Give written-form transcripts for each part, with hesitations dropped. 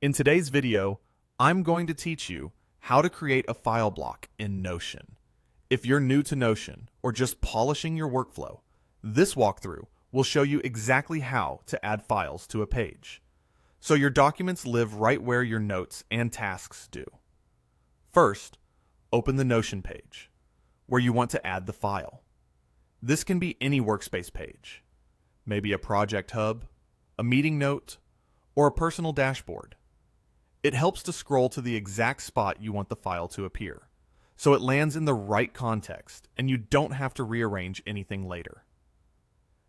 In today's video, I'm going to teach you how to create a file block in Notion. If you're new to Notion or just polishing your workflow, this walkthrough will show you exactly how to add files to a page, so your documents live right where your notes and tasks do. First, open the Notion page, where you want to add the file. This can be any workspace page, maybe a project hub, a meeting note, or a personal dashboard. It helps to scroll to the exact spot you want the file to appear, so it lands in the right context and you don't have to rearrange anything later.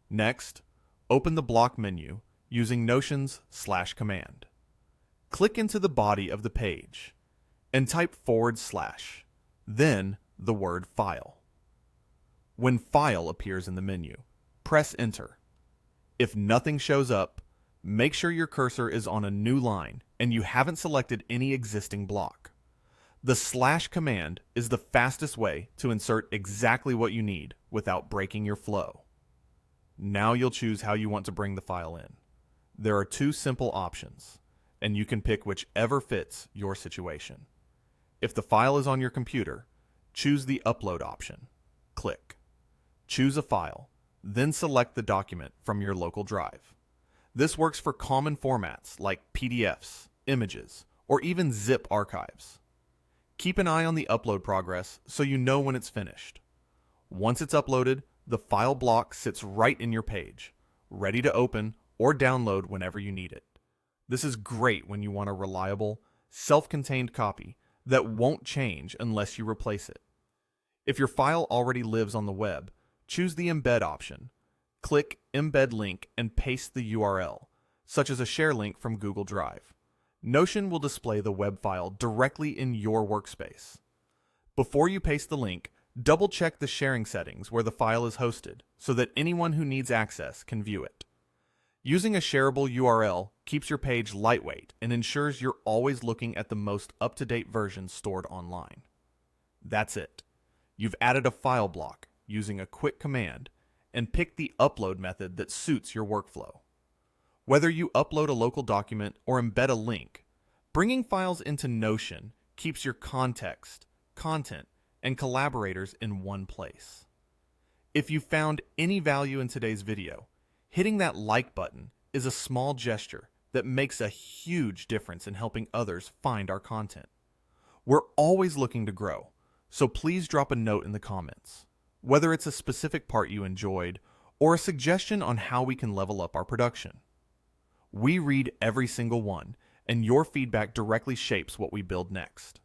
Next, open the block menu using Notion's /command. Click into the body of the page and type /, then the word file. When file appears in the menu, press enter. If nothing shows up, make sure your cursor is on a new line and you haven't selected any existing block. The command is the fastest way to insert exactly what you need without breaking your flow. Now you'll choose how you want to bring the file in. There are two simple options, and you can pick whichever fits your situation. If the file is on your computer, choose the upload option. Click. Choose a file, then select the document from your local drive. This works for common formats like PDFs, images, or even zip archives. Keep an eye on the upload progress so you know when it's finished. Once it's uploaded, the file block sits right in your page, ready to open or download whenever you need it. This is great when you want a reliable, self-contained copy that won't change unless you replace it. If your file already lives on the web, choose the embed option. Click Embed Link and paste the URL, such as a share link from Google Drive. Notion will display the web file directly in your workspace. Before you paste the link, double-check the sharing settings where the file is hosted so that anyone who needs access can view it. Using a shareable URL keeps your page lightweight and ensures you're always looking at the most up-to-date version stored online. That's it. You've added a file block using a quick command and pick the upload method that suits your workflow. Whether you upload a local document or embed a link, bringing files into Notion keeps your context, content, and collaborators in one place. If you found any value in today's video, hitting that like button is a small gesture that makes a huge difference in helping others find our content. We're always looking to grow, so please drop a note in the comments, whether it's a specific part you enjoyed or a suggestion on how we can level up our production. We read every single one, and your feedback directly shapes what we build next.